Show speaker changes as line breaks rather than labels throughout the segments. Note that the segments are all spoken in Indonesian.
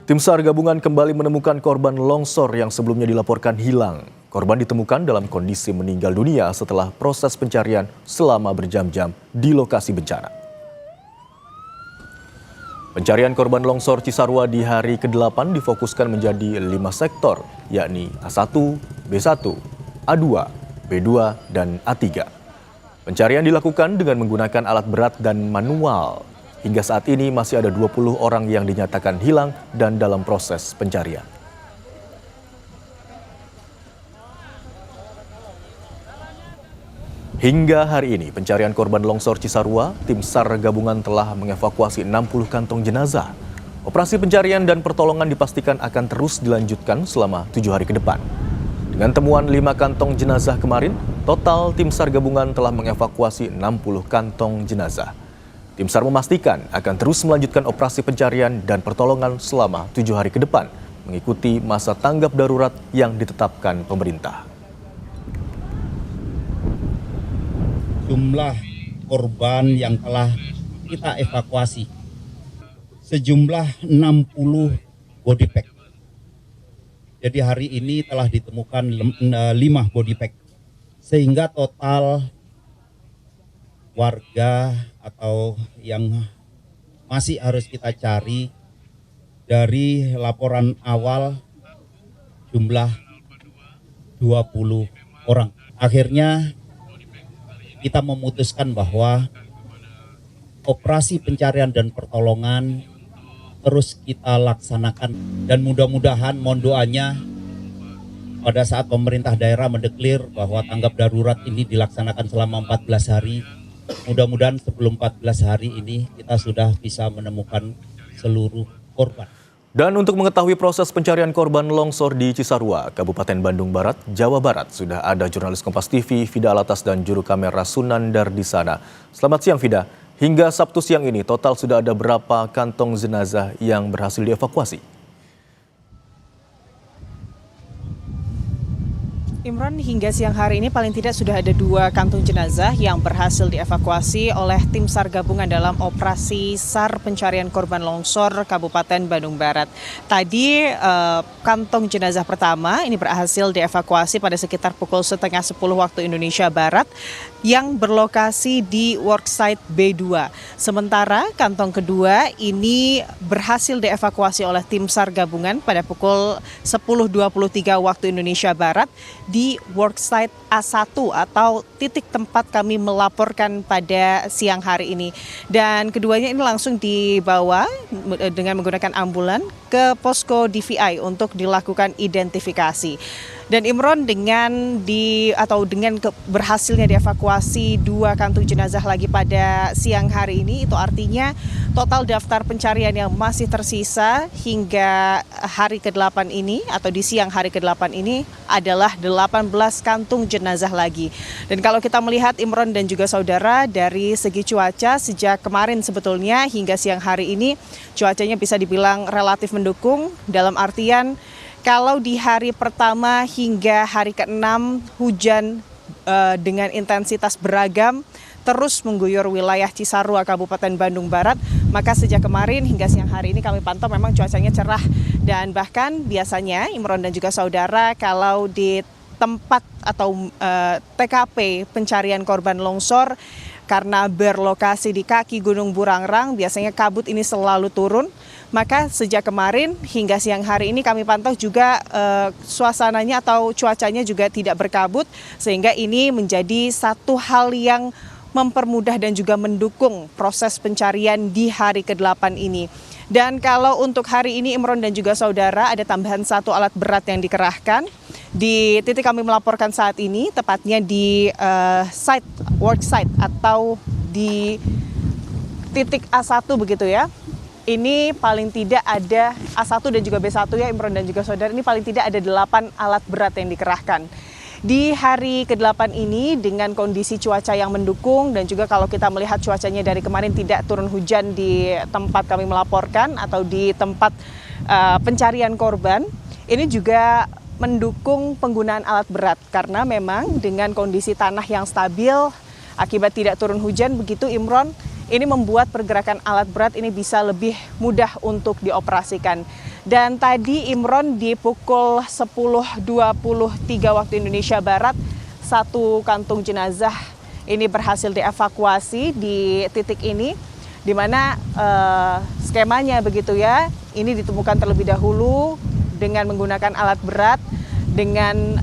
Tim SAR gabungan kembali menemukan korban longsor yang sebelumnya dilaporkan hilang. Korban ditemukan dalam kondisi meninggal dunia setelah proses pencarian selama berjam-jam di lokasi bencana. Pencarian korban longsor Cisarua di hari ke-8 difokuskan menjadi 5 sektor, yakni A1, B1, A2, B2, dan A3. Pencarian dilakukan dengan menggunakan alat berat dan manual. Hingga saat ini masih ada 20 orang yang dinyatakan hilang dan dalam proses pencarian. Hingga hari ini pencarian korban longsor Cisarua, tim SAR gabungan telah mengevakuasi 60 kantong jenazah. Operasi pencarian dan pertolongan dipastikan akan terus dilanjutkan selama 7 hari ke depan. Dengan temuan 5 kantong jenazah kemarin, total tim SAR gabungan telah mengevakuasi 60 kantong jenazah. Tim SAR memastikan akan terus melanjutkan operasi pencarian dan pertolongan selama 7 hari ke depan, mengikuti masa tanggap darurat yang ditetapkan pemerintah.
Jumlah korban yang telah kita evakuasi sejumlah 60 body pack. Jadi hari ini telah ditemukan 5 body pack, sehingga total warga atau yang masih harus kita cari dari laporan awal jumlah 20 orang. Akhirnya kita memutuskan bahwa operasi pencarian dan pertolongan terus kita laksanakan, dan mudah-mudahan mohon doanya pada saat pemerintah daerah mendeklir bahwa tanggap darurat ini dilaksanakan selama 14 hari, mudah-mudahan sebelum 14 hari ini kita sudah bisa menemukan seluruh korban.
Dan untuk mengetahui proses pencarian korban longsor di Cisarua, Kabupaten Bandung Barat, Jawa Barat, sudah ada jurnalis Kompas TV, Vida Alatas, dan juru kamera Sunandar di sana. Selamat siang, Vida. Hingga Sabtu siang ini, total sudah ada berapa kantong jenazah yang berhasil dievakuasi?
Imron, hingga siang hari ini paling tidak sudah ada 2 kantung jenazah yang berhasil dievakuasi oleh tim SAR gabungan dalam operasi SAR pencarian korban longsor Kabupaten Bandung Barat. Tadi kantong jenazah pertama ini berhasil dievakuasi pada sekitar pukul 9:30 waktu Indonesia Barat yang berlokasi di worksite B2. Sementara kantong kedua ini berhasil dievakuasi oleh tim SAR gabungan pada pukul 10:23 waktu Indonesia Barat di worksite A1 atau titik tempat kami melaporkan pada siang hari ini. Dan keduanya ini langsung dibawa dengan menggunakan ambulan ke posko DVI untuk dilakukan identifikasi. Dan Imron, dengan berhasilnya dievakuasi 2 kantung jenazah lagi pada siang hari ini, itu artinya total daftar pencarian yang masih tersisa hingga hari ke-8 ini atau di siang hari ke-8 ini adalah 18 kantung jenazah lagi. Dan kalau kita melihat Imron dan juga saudara, dari segi cuaca sejak kemarin sebetulnya hingga siang hari ini cuacanya bisa dibilang relatif mendukung, dalam artian kalau di hari pertama hingga hari ke-6 hujan dengan intensitas beragam terus mengguyur wilayah Cisarua, Kabupaten Bandung Barat, maka sejak kemarin hingga siang hari ini kami pantau memang cuacanya cerah. Dan bahkan biasanya Imron dan juga saudara, kalau di tempat atau TKP pencarian korban longsor karena berlokasi di kaki Gunung Burangrang, biasanya kabut ini selalu turun. Maka sejak kemarin hingga siang hari ini kami pantau juga suasananya atau cuacanya juga tidak berkabut, sehingga ini menjadi satu hal yang mempermudah dan juga mendukung proses pencarian di hari ke-8 ini. Dan kalau untuk hari ini Imron dan juga saudara, ada tambahan 1 alat berat yang dikerahkan di titik kami melaporkan saat ini, tepatnya di worksite atau di titik A1 begitu ya. Ini paling tidak ada A1 dan juga B1 ya Imron dan juga saudara, ini paling tidak ada 8 alat berat yang dikerahkan. Di hari ke-8 ini dengan kondisi cuaca yang mendukung, dan juga kalau kita melihat cuacanya dari kemarin tidak turun hujan di tempat kami melaporkan atau di tempat pencarian korban, ini juga mendukung penggunaan alat berat karena memang dengan kondisi tanah yang stabil akibat tidak turun hujan begitu Imron, ini membuat pergerakan alat berat ini bisa lebih mudah untuk dioperasikan. Dan tadi Imron di pukul 10.23 waktu Indonesia Barat, satu kantung jenazah ini berhasil dievakuasi di titik ini, di mana skemanya begitu ya, ini ditemukan terlebih dahulu dengan menggunakan alat berat, dengan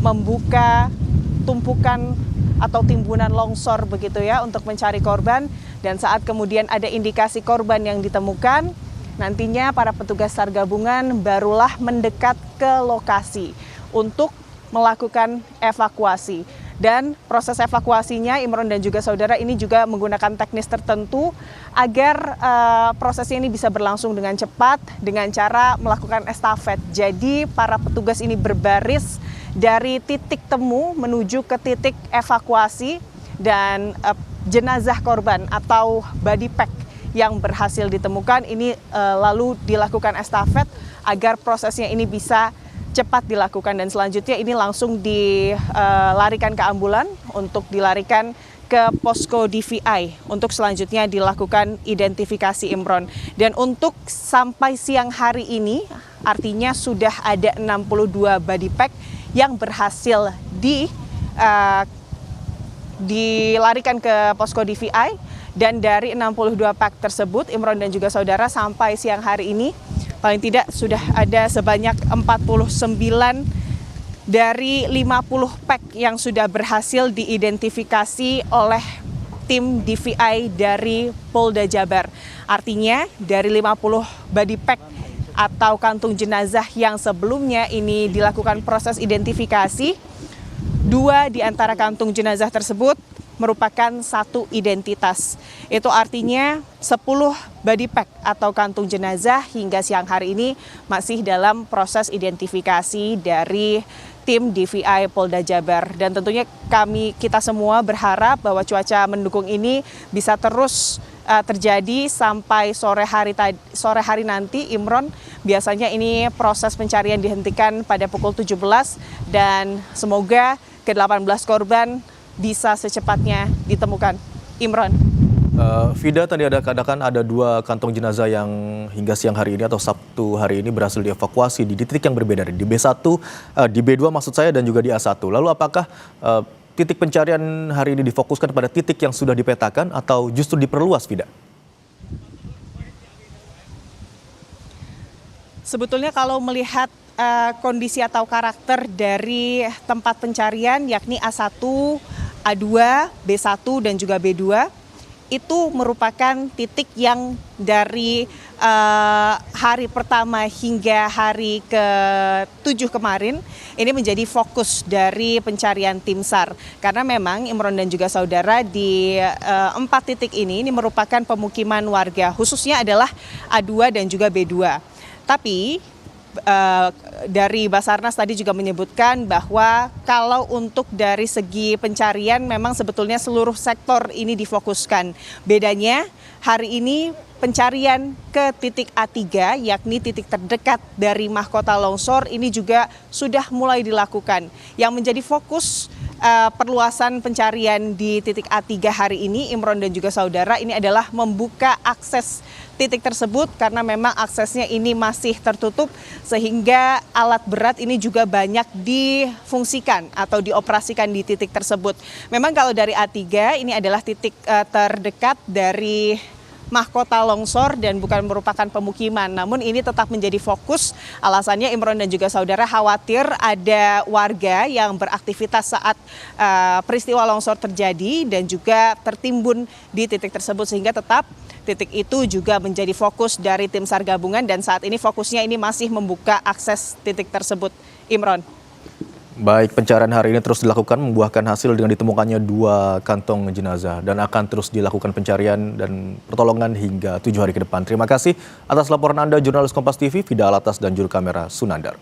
membuka tumpukan atau timbunan longsor begitu ya untuk mencari korban, dan saat kemudian ada indikasi korban yang ditemukan, nantinya para petugas SAR gabungan barulah mendekat ke lokasi untuk melakukan evakuasi. Dan proses evakuasinya, Imron dan juga saudara, ini juga menggunakan teknis tertentu agar prosesnya ini bisa berlangsung dengan cepat dengan cara melakukan estafet. Jadi para petugas ini berbaris dari titik temu menuju ke titik evakuasi, dan jenazah korban atau body pack yang berhasil ditemukan ini lalu dilakukan estafet agar prosesnya ini bisa cepat dilakukan, dan selanjutnya ini langsung dilarikan ke ambulan untuk dilarikan ke posko DVI untuk selanjutnya dilakukan identifikasi, Imron. Dan untuk sampai siang hari ini artinya sudah ada 62 body pack yang berhasil dilarikan ke posko DVI, dan dari 62 pack tersebut, Imron dan juga saudara, sampai siang hari ini paling tidak sudah ada sebanyak 49 dari 50 pack yang sudah berhasil diidentifikasi oleh tim DVI dari Polda Jabar. Artinya dari 50 body pack atau kantung jenazah yang sebelumnya ini dilakukan proses identifikasi, 2 di antara kantung jenazah tersebut merupakan satu identitas. Itu artinya 10 body pack atau kantung jenazah hingga siang hari ini masih dalam proses identifikasi dari tim DVI Polda Jabar. Dan tentunya kita semua berharap bahwa cuaca mendukung ini bisa terus terjadi sampai sore hari nanti, Imron. Biasanya ini proses pencarian dihentikan pada pukul 17, dan semoga ke-18 korban bisa secepatnya ditemukan. Imron.
Vida, tadi katakan ada 2 kantong jenazah yang hingga siang hari ini atau Sabtu hari ini berhasil dievakuasi di titik yang berbeda, di B1, di B2 maksud saya, dan juga di A1. Lalu apakah titik pencarian hari ini difokuskan pada titik yang sudah dipetakan atau justru diperluas, Vida?
Sebetulnya kalau melihat kondisi atau karakter dari tempat pencarian, yakni A1, A2, B1, dan juga B2, itu merupakan titik yang dari hari pertama hingga hari ke-7 kemarin ini menjadi fokus dari pencarian tim SAR. Karena memang Imron dan juga saudara, di 4 titik ini merupakan pemukiman warga, khususnya adalah A2 dan juga B2. Tapi dari Basarnas tadi juga menyebutkan bahwa kalau untuk dari segi pencarian memang sebetulnya seluruh sektor ini difokuskan. Bedanya hari ini pencarian ke titik A3, yakni titik terdekat dari mahkota longsor, ini juga sudah mulai dilakukan. Yang menjadi fokus perluasan pencarian di titik A3 hari ini, Imron dan juga saudara, ini adalah membuka akses titik tersebut karena memang aksesnya ini masih tertutup, sehingga alat berat ini juga banyak difungsikan atau dioperasikan di titik tersebut. Memang kalau dari A3 ini adalah titik terdekat dari mahkota longsor dan bukan merupakan pemukiman, namun ini tetap menjadi fokus. Alasannya Imron dan juga saudara khawatir ada warga yang beraktivitas saat peristiwa longsor terjadi dan juga tertimbun di titik tersebut, sehingga tetap titik itu juga menjadi fokus dari tim SAR gabungan, dan saat ini fokusnya ini masih membuka akses titik tersebut. Imron.
Baik, pencarian hari ini terus dilakukan membuahkan hasil dengan ditemukannya 2 kantong jenazah, dan akan terus dilakukan pencarian dan pertolongan hingga 7 hari ke depan. Terima kasih atas laporan Anda, jurnalis Kompas TV, Vida Alatas, dan juru kamera Sunandar.